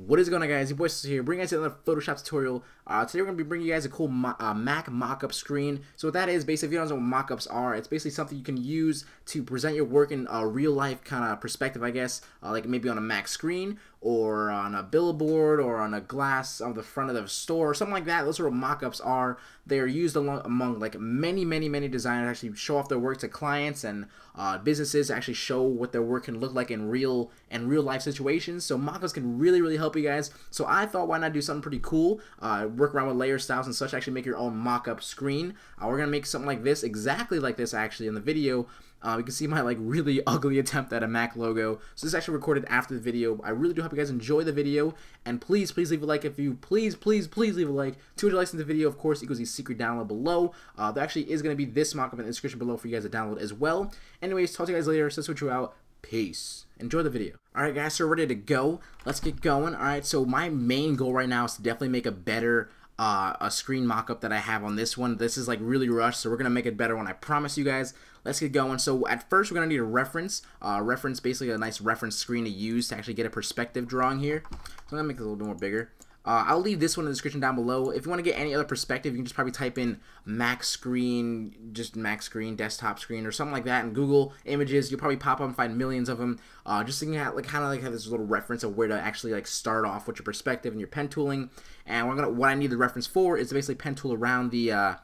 what is going on, guys? Your boy Seso here, bringing you guys another Photoshop tutorial. Today we're going to be bringing you guys a cool Mac mockup screen. So what that is, basically, if you don't know what mockups are, it's basically something you can use to present your work in a real life kind of perspective, I guess, like maybe on a Mac screen or on a billboard or on a glass on the front of the store or something like that. Those are what mockups are. They are used among like many designers to actually show off their work to clients and businesses to actually show what their work can look like in real life situations. So mockups can really help you guys. So I thought, why not do something pretty cool? Work around with layer styles and such. Actually make your own mockup screen. We're gonna make something like this, exactly like this actually in the video. You can see my like really ugly attempt at a Mac logo. So this is actually recorded after the video. I really do hope you guys enjoy the video, and please leave a like if you please leave a like. 200 likes in the video, of course, equals the secret download below. There actually is going to be this mockup in the description below for you guys to download as well. Anyways, talk to you guys later. So switch you out. Peace. Enjoy the video. Alright guys, so we're ready to go. Let's get going. Alright, so my main goal right now is to definitely make a better a screen mockup that I have on this one. This is like really rushed, so we're gonna make it better one, I promise you guys. Let's get going. So at first we're gonna need a reference. Basically a nice reference screen to use to actually get a perspective drawing here. So I'm gonna make it a little bit more bigger. I'll leave this one in the description down below. If you want to get any other perspective, you can just probably type in Mac screen, just Mac screen, desktop screen, or something like that in Google Images. You'll probably pop up and find millions of them. Just so you can kind of have this little reference of where to actually like start off with your perspective and your pen tooling. And what I need the reference for is to basically pen tool around the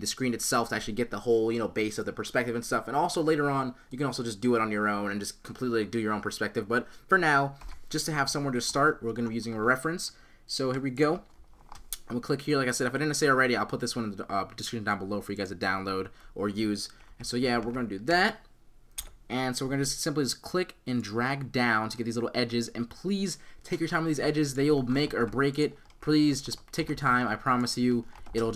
screen itself to actually get the whole base of the perspective and stuff. And also later on, you can also just do it on your own and just completely do your own perspective. But for now, just to have somewhere to start, we're going to be using a reference. So here we go. I'm going to click here. Like I said, if I didn't say already, I'll put this one in the description down below for you guys to download or use. And so yeah, we're going to do that. And so we're going to simply click and drag down to get these little edges. And please take your time with these edges. They will make or break it. Please just take your time. I promise you, it'll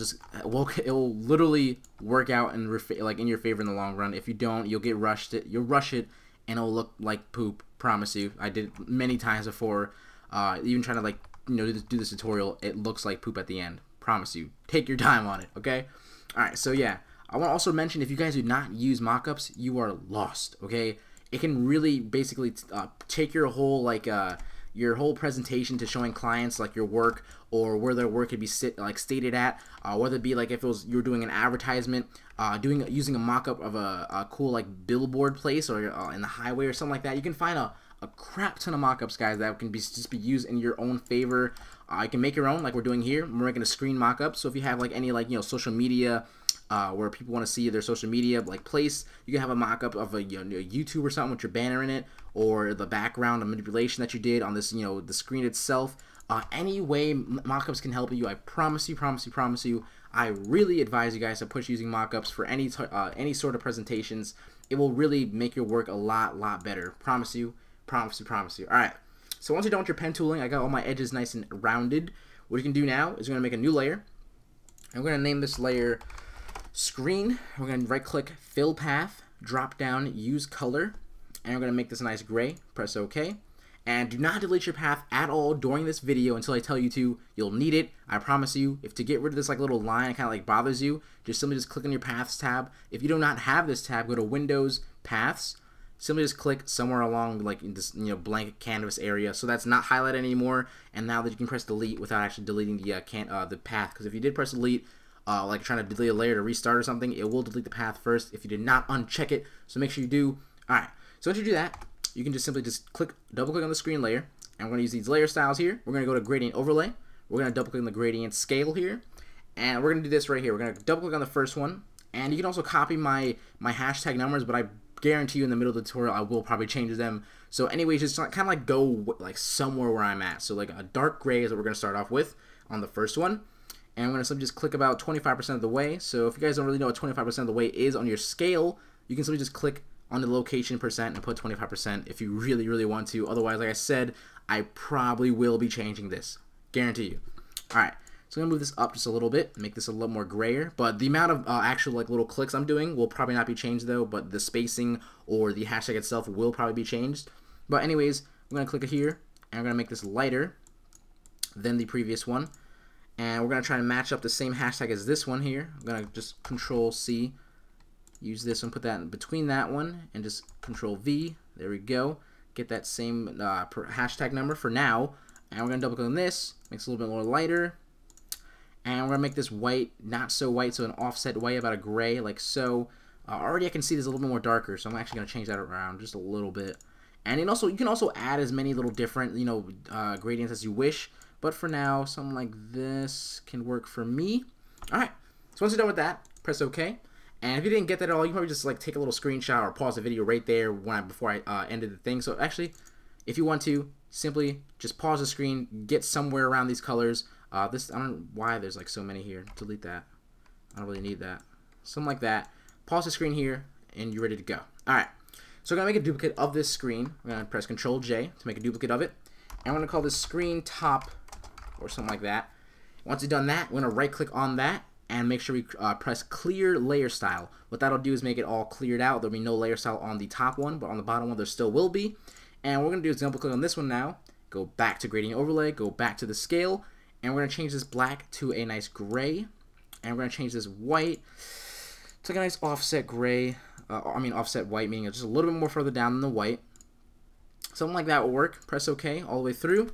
literally work out and like in your favor in the long run. If you don't, you'll get rushed. You'll rush it, and it'll look like poop. Promise you. I did it many times before. Even trying to like do this tutorial, it looks like poop at the end. Promise you. Take your time on it. Okay. All right. So yeah, I want to also mention, if you guys do not use mockups, you are lost. Okay. It can really basically take your whole your whole presentation to showing clients like your work or where their work could be stated at, whether it be like if you're doing an advertisement, using a mock-up of a cool like billboard place or in the highway or something like that. You can find a crap ton of mock-ups, guys, that can just be used in your own favor. You can make your own, like we're doing here. We're making a screen mock-up. So if you have like any social media where people want to see their social media like place, you can have a mock-up of a YouTube or something with your banner in it, or the background of manipulation that you did on this the screen itself. Any way mock-ups can help you, I promise you. I really advise you guys to push using mock-ups for any sort of presentations. It will really make your work a lot better. Promise you. Alright, so once you're done with your pen tooling, I got all my edges nice and rounded. What you can do now is you're going to make a new layer, and we're going to name this layer Screen. We're going to right click, Fill Path, drop down, Use Color, and we're going to make this a nice gray. Press OK. And do not delete your path at all during this video until I tell you to. You'll need it, I promise you. If to get rid of this like little line, it kind of like bothers you, simply click on your Paths tab. If you do not have this tab, go to Windows, Paths. Simply just click somewhere along like in this blank canvas area, so that's not highlighted anymore. And now that you can press delete without actually deleting the path, because if you did press delete, like trying to delete a layer to restart or something, it will delete the path first if you did not uncheck it. So make sure you do. All right. So once you do that, you can just simply double click on the screen layer, and we're going to use these layer styles here. We're going to go to gradient overlay. We're going to double click on the gradient scale here, and we're going to do this right here. We're going to double click on the first one, and you can also copy my hashtag numbers, but I guarantee you in the middle of the tutorial I will probably change them. So anyways, just kind of like go like somewhere where I'm at. So like a dark gray is what we're going to start off with on the first one. And I'm going to simply just click about 25% of the way. So if you guys don't really know what 25% of the way is on your scale, you can simply just click on the location percent and put 25% if you really want to. Otherwise, like I said, I probably will be changing this. Guarantee you. Alright, so I'm going to move this up just a little bit, make this a little more grayer. But the amount of actual like little clicks I'm doing will probably not be changed though, but the spacing or the hashtag itself will probably be changed. But anyways, I'm going to click here, and I'm going to make this lighter than the previous one. And we're going to try to match up the same hashtag as this one here. I'm going to just Control C, use this one, put that in between that one, and just Control V. There we go. Get that same hashtag number for now. And we're going to double click on this, makes it a little bit more lighter. And we're going to make this white, not so white, so an offset white, about a gray, like so. Already I can see this a little bit more darker, so I'm actually going to change that around just a little bit. And then also, you can also add as many little different, you know, gradients as you wish. But for now, something like this can work for me. Alright, so once you're done with that, press OK. And if you didn't get that at all, you can probably just like take a little screenshot or pause the video right there before I ended the thing. So actually, if you want to, simply just pause the screen, get somewhere around these colors. I don't know why there's like so many here. Delete that. I don't really need that. Something like that. Pause the screen here, and you're ready to go. Alright, so we're going to make a duplicate of this screen. I'm going to press Control J to make a duplicate of it. And I'm going to call this screen top or something like that. Once you've done that, we're going to right click on that and make sure we press clear layer style. What that'll do is make it all cleared out. There'll be no layer style on the top one, but on the bottom one there still will be. And what we're going to do is double click on this one now, go back to gradient overlay, go back to the scale, and we're going to change this black to a nice gray. And we're going to change this white to like a nice offset gray, offset white, meaning it's just a little bit more further down than the white. Something like that will work. Press OK all the way through.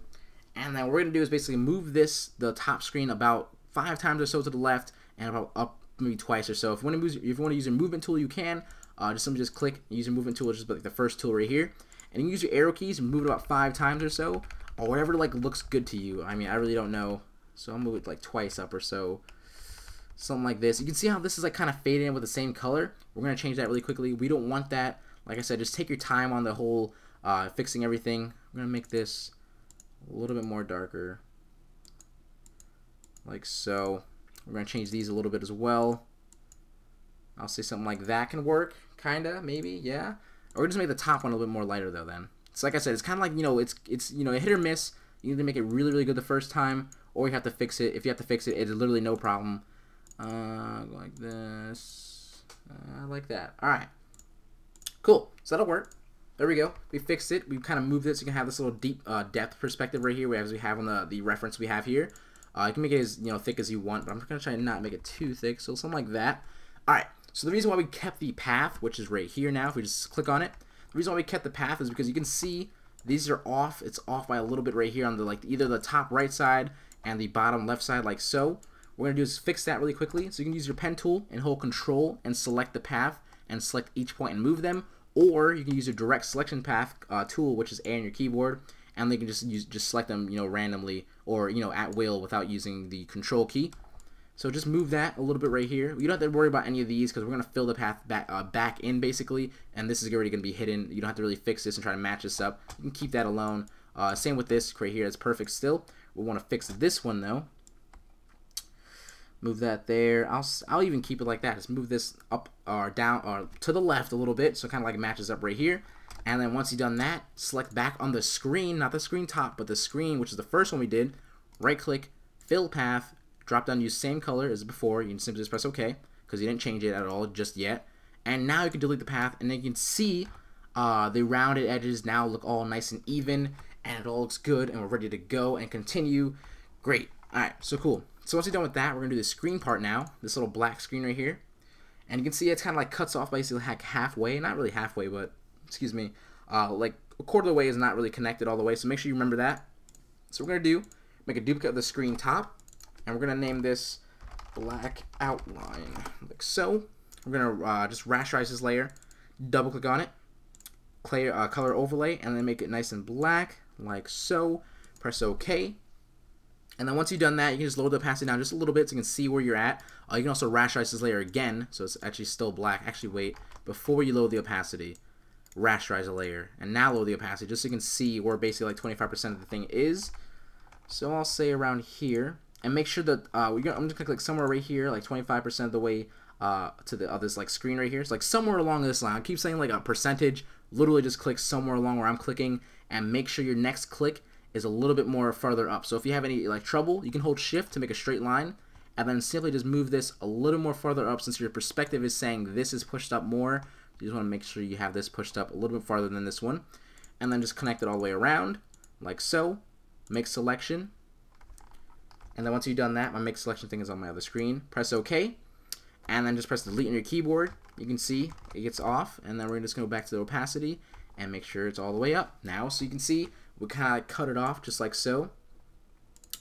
And then what we're going to do is basically move the top screen about 5 times or so to the left and about up maybe twice or so. If you want to use your movement tool, you can. Just click, use your movement tool, just like the first tool right here. And you can use your arrow keys and move it about 5 times or so, or whatever like looks good to you. I mean, I really don't know. So I'll move it like twice up or so. Something like this. You can see how this is like kind of faded in with the same color. We're going to change that really quickly. We don't want that. Like I said, just take your time on the whole fixing everything. We're going to make this a little bit more darker. Like so. We're going to change these a little bit as well. I'll say something like that can work. Kinda, maybe, yeah. Or just make the top one a little bit more lighter though then. So like I said, it's kind of like, you know, it's you know, a hit or miss. You need to make it really, really good the first time, or you have to fix it. If you have to fix it, it's literally no problem. Go like this. Like that. Alright. Cool. So that'll work. There we go. We fixed it. We've kind of moved it so you can have this little deep depth perspective right here, as we have on the reference we have here. You can make it as thick as you want, but I'm going to try to not make it too thick, so something like that. Alright, so the reason why we kept the path, which is right here now, if we just click on it, the reason why we kept the path is because you can see these are off. It's off by a little bit right here on the either the top right side and the bottom left side, like so. What we're going to do is fix that really quickly. So you can use your pen tool and hold Control and select the path and select each point and move them, or you can use your direct selection path tool, which is A on your keyboard, and they can just select them, randomly or at will without using the Control key. So just move that a little bit right here. You don't have to worry about any of these because we're gonna fill the path back in basically, and this is already gonna be hidden. You don't have to really fix this and try to match this up. You can keep that alone. Same with this right here. It's perfect still. We want to fix this one though. Move that there. I'll even keep it like that. Just move this up or down or to the left a little bit, so it kind of like matches up right here. And then once you've done that, select back on the screen, not the screen top, but the screen, which is the first one we did. Right click, fill path, drop down, use same color as before. You can simply just press OK because you didn't change it at all just yet. And now you can delete the path, and then you can see the rounded edges now look all nice and even, and it all looks good, and we're ready to go and continue. Great. Alright, so cool. So once you're done with that, we're going to do the screen part now, this little black screen right here. And you can see it's kind of like cuts off basically like halfway, not really halfway, but, excuse me, like a quarter of the way is not really connected all the way, so make sure you remember that. So what we're going to do, make a duplicate of the screen top, and we're going to name this black outline, like so. We're going to just rasterize this layer, double click on it, color overlay, and then make it nice and black, like so. Press OK. And then once you've done that, you can just lower the opacity down just a little bit so you can see where you're at. You can also rasterize this layer again, so it's actually still black. Actually, wait, before you load the opacity, rasterize a layer, and now load the opacity, just so you can see where basically like 25% of the thing is. So I'll say around here, and make sure that I'm just gonna click somewhere right here, like 25% of the way to the this like screen right here. It's like somewhere along this line. I keep saying like a percentage. Literally just click somewhere along where I'm clicking, and make sure your next click is a little bit more farther up. So if you have any like trouble, you can hold Shift to make a straight line, and then simply just move this a little more farther up, since your perspective is saying this is pushed up more. You just want to make sure you have this pushed up a little bit farther than this one, and then just connect it all the way around, like so. Make selection, and then once you've done that, my make selection thing is on my other screen. Press OK, and then just press delete on your keyboard. You can see it gets off, and then we're just going to go back to the opacity and make sure it's all the way up now, so you can see we kind of cut it off just like so.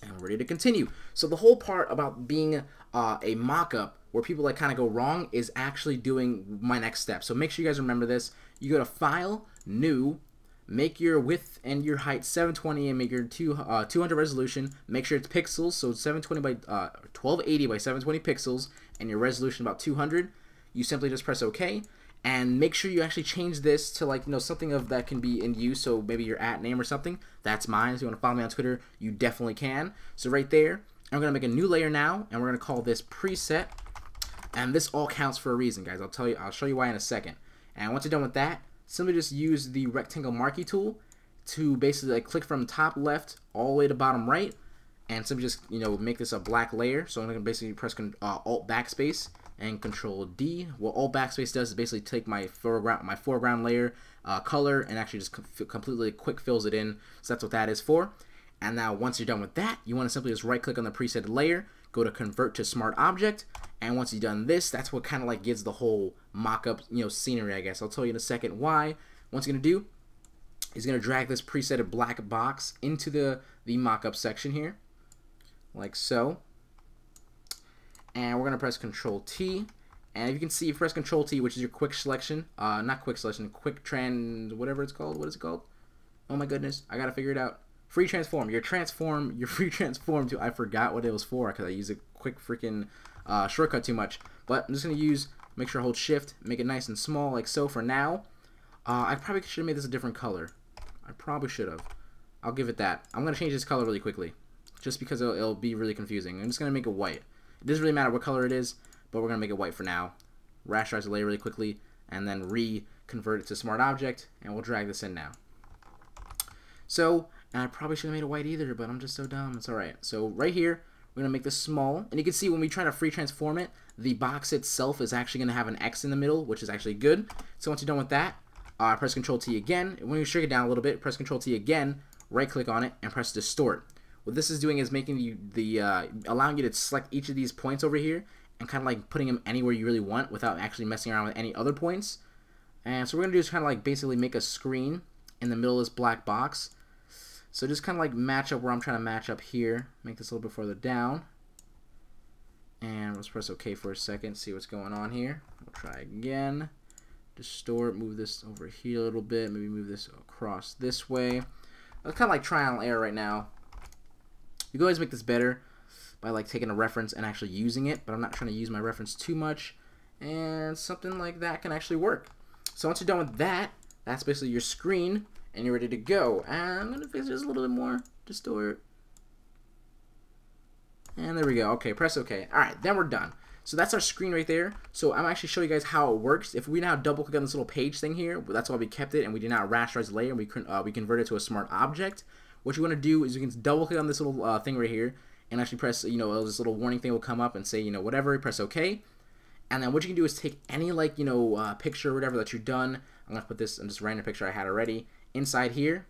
And we're ready to continue. So the whole part about being a mock-up where people like kind of go wrong is actually doing my next step. So make sure you guys remember this. You go to File, New, make your width and your height 720 and make your 200 resolution. Make sure it's pixels, so 720 by 1280 by 720 pixels, and your resolution about 200. You simply just press OK, and make sure you actually change this to, like, something of that can be in use. So maybe your @name or something. That's mine. If you want to follow me on Twitter, you definitely can. So right there, I'm gonna make a new layer now, and we're gonna call this preset. And this all counts for a reason, guys. I'll show you why in a second. And once you're done with that, simply just use the rectangle marquee tool to basically like click from top left all the way to bottom right, and simply just make this a black layer. So I'm gonna basically press Alt backspace and Control D. What Alt backspace does is basically take my foreground layer color and actually just completely quick fills it in. So that's what that is for. And now once you're done with that, you want to simply just right click on the preset layer, go to Convert to Smart Object, and once you've done this, that's what kind of like gives the whole mock-up scenery, I guess. I'll tell you in a second why. What's going to do is going to drag this presetted black box into the mock-up section here, like so. And we're going to press Control T. And if you can see, if you press Control T, which is your quick selection, not quick selection, quick whatever it's called. What is it called? Oh my goodness, I got to figure it out. Free transform. Your free transform to, I forgot what it was for because I use a quick freaking shortcut too much. But I'm just going to make sure I hold shift, make it nice and small like so for now. I probably should have made this a different color. I probably should have. I'll give it that. I'm going to change this color really quickly just because it'll be really confusing. I'm just going to make it white. It doesn't really matter what color it is, but we're going to make it white for now. Rasterize the layer really quickly and then convert it to Smart Object, and we'll drag this in now. So, and I probably shouldn't have made it white either, but I'm just so dumb. It's alright. So right here, we're going to make this small. And you can see when we try to free transform it, the box itself is actually going to have an X in the middle, which is actually good. So once you're done with that, press Control T again. When you shrink it down a little bit, press Control T again, right click on it, and press Distort. What this is doing is making allowing you to select each of these points over here and kind of like putting them anywhere you really want without actually messing around with any other points. And so what we're going to do is kind of like basically make a screen in the middle of this black box. So just kind of like match up where I'm trying to match up here. Make this a little bit further down. And let's press OK for a second, see what's going on here. We'll try again. Distort, move this over here a little bit. Maybe move this across this way. It's kind of like trial and error right now. You can always make this better by like taking a reference and actually using it, but I'm not trying to use my reference too much. And something like that can actually work. So once you're done with that, that's basically your screen. And you're ready to go. And I'm going to fix it just a little bit more. Distort. And there we go. Okay, press OK. Alright, then we're done. So that's our screen right there. So I'm actually showing you guys how it works. If we now double click on this little page thing here, that's why we kept it and we did not rasterize the layer, and we convert it to a smart object. What you want to do is you can double click on this little thing right here and actually press, this little warning thing will come up and say, whatever, press OK. And then what you can do is take any picture or whatever that you've done. I'm going to put this in this random picture I had already inside here,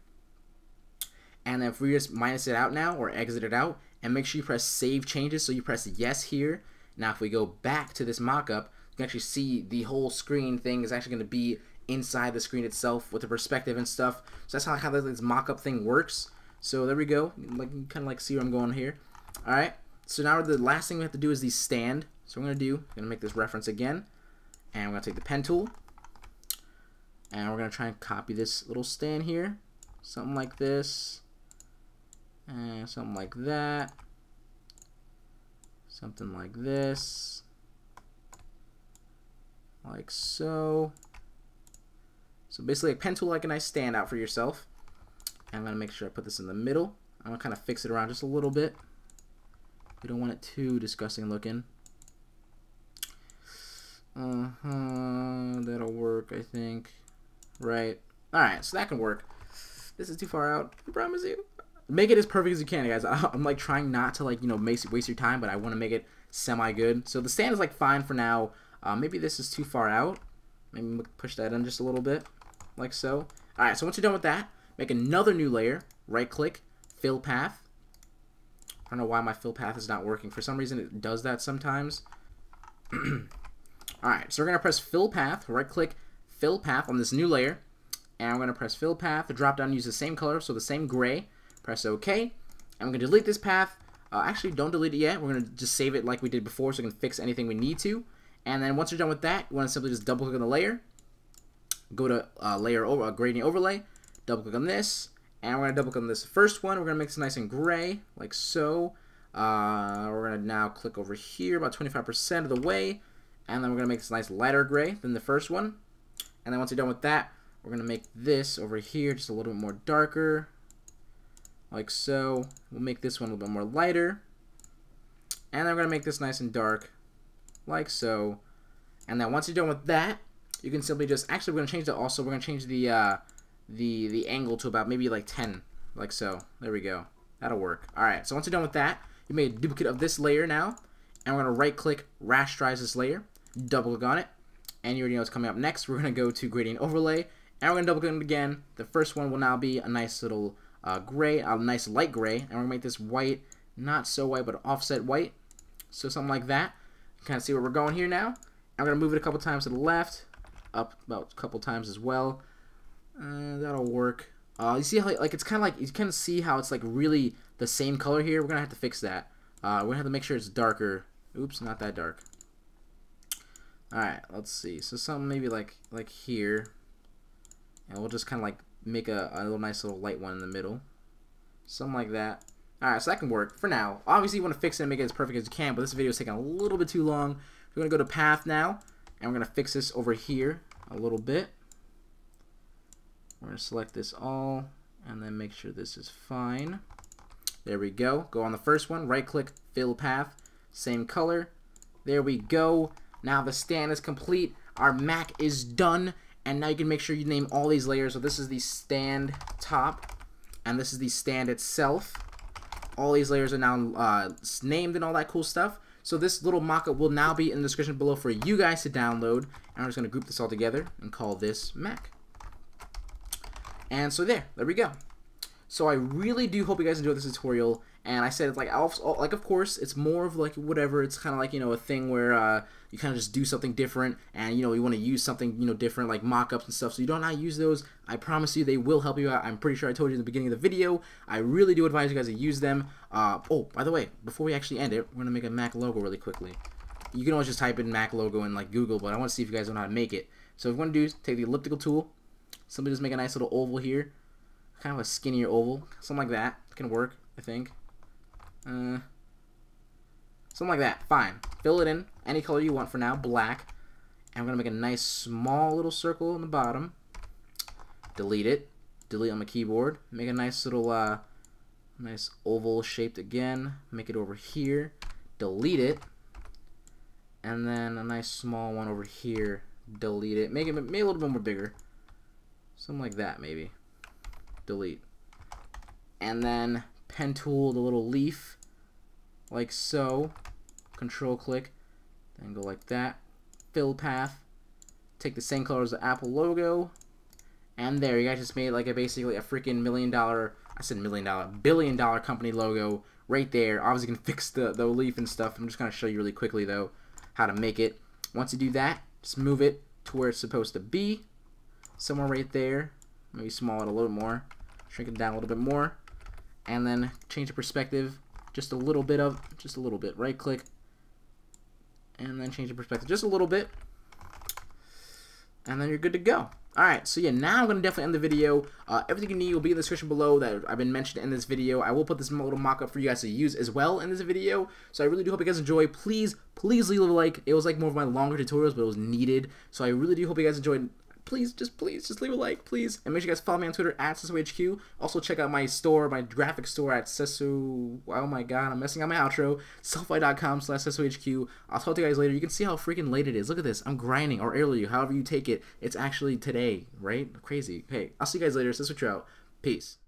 and then if we just minus it out now or exit it out, and make sure you press save changes, so you press yes here. Now if we go back to this mockup, you can actually see the whole screen thing is actually going to be inside the screen itself with the perspective and stuff. So that's how this mockup thing works. So there we go. Like, you kind of like see where I'm going here. Alright, so now the last thing we have to do is the stand. So what I'm going to make this reference again, and we're going to take the pen tool, and we're going to try and copy this little stand here. Something like this. And something like that. Something like this. Like so. So basically a pen tool, like a nice stand out for yourself. And I'm going to make sure I put this in the middle. I'm going to kind of fix it around just a little bit. We don't want it too disgusting looking. That'll work, I think. Right. Alright, so that can work. This is too far out, I promise you. Make it as perfect as you can, guys. I'm like trying not to waste your time, but I want to make it semi-good. So the stand is like fine for now. Maybe this is too far out. Maybe push that in just a little bit, like so. Alright, so once you're done with that, make another new layer. Right-click, Fill Path. I don't know why my Fill Path is not working. For some reason, it does that sometimes. Alright, so we're going to press Fill Path, right-click, Fill Path on this new layer. And I'm going to press Fill Path. The drop down use the same color, so the same gray. Press OK. And we're going to delete this path. Actually, don't delete it yet. We're going to just save it like we did before so we can fix anything we need to. And then once you're done with that, you want to simply just double click on the layer. Go to layer over gradient overlay. Double click on this. And we're going to double click on this first one. We're going to make this nice and gray, like so. We're going to now click over here about 25% of the way. And then we're going to make this nice lighter gray than the first one. And then once you're done with that, we're going to make this over here just a little bit more darker, like so. We'll make this one a little bit more lighter. And then we're going to make this nice and dark, like so. And then once you're done with that, you can simply just, actually we're going to change that also. We're going to change the angle to about maybe like 10, like so. There we go. That'll work. Alright, so once you're done with that, you made a duplicate of this layer now. And we're going to right click, rasterize this layer, double click on it. And you already know what's coming up next. We're going to go to gradient overlay. And we're going to double click on it again. The first one will now be a nice little gray, a nice light gray. And we're going to make this white, not so white, but offset white. So something like that. You kind of see where we're going here now. And we're going to move it a couple times to the left, up about a couple times as well. That'll work. You see how like it's kind of like you kind of see how it's like really the same color here. We're going to have to fix that. We're going to have to make sure it's darker. Oops, not that dark. Alright, let's see. So something maybe like here. And we'll just kind of like make a little nice little light one in the middle. Something like that. Alright, so that can work for now. Obviously, you want to fix it and make it as perfect as you can, but this video is taking a little bit too long. We're going to go to path now, and we're going to fix this over here a little bit. We're going to select this all, and then make sure this is fine. There we go. Go on the first one, right click, fill path, same color. There we go. Now the stand is complete. Our Mac is done. And now you can make sure you name all these layers. So this is the stand top, and this is the stand itself. All these layers are now named and all that cool stuff. So this little mock-up will now be in the description below for you guys to download. And I'm just going to group this all together and call this Mac. And so there we go. So I really do hope you guys enjoyed this tutorial. And I said, like of course, it's more of like whatever. It's kind of like, you know, a thing where you kind of just do something different, and you know, you want to use something, you know, different, like mock-ups and stuff. So you don't know how to use those. I promise you, they will help you out. I'm pretty sure I told you in the beginning of the video. I really do advise you guys to use them. Oh, by the way, before we actually end it, we're gonna make a Mac logo really quickly. You can always just type in Mac logo in like Google, but I want to see if you guys know how to make it. So what you want to do is take the elliptical tool. Somebody just make a nice little oval here, kind of a skinnier oval, something like that. It can work, I think. Something like that. Fine. Fill it in any color you want for now, black. And we're gonna make a nice small little circle on the bottom. Delete it. Delete on my keyboard. Make a nice little nice oval shaped again. Make it over here. Delete it. And then a nice small one over here. Delete it. Make it a little bit more bigger. Something like that maybe. Delete. And then pen tool the little leaf, like so. Control click, then go like that. Fill path. Take the same color as the Apple logo, and there, you guys just made like basically a freaking $1 million. I said $1 million, $1 billion company logo right there. Obviously, you can fix the leaf and stuff. I'm just gonna show you really quickly though how to make it. Once you do that, just move it to where it's supposed to be, somewhere right there. Maybe small it a little more, shrink it down a little bit more. And then change the perspective just a little bit. Right click, and then change the perspective just a little bit, and then you're good to go. Alright, so yeah, now I'm going to definitely end the video. Everything you need will be in the description below that I've been mentioned in this video. I will put this little mock-up for you guys to use as well in this video. So I really do hope you guys enjoy. Please leave a like. It was like more of my longer tutorials, but it was needed. So I really do hope you guys enjoyed. Please, just leave a like, please. And make sure you guys follow me on Twitter at SesoHQ. Also, check out my store, my graphic store at Seso. Oh my god, I'm messing up my outro. Sellfy.com/SesoHQ. I'll talk to you guys later. You can see how freaking late it is. Look at this. I'm grinding, or earlier, however you take it. It's actually today, right? Crazy. Hey, I'll see you guys later. Seso out. Peace.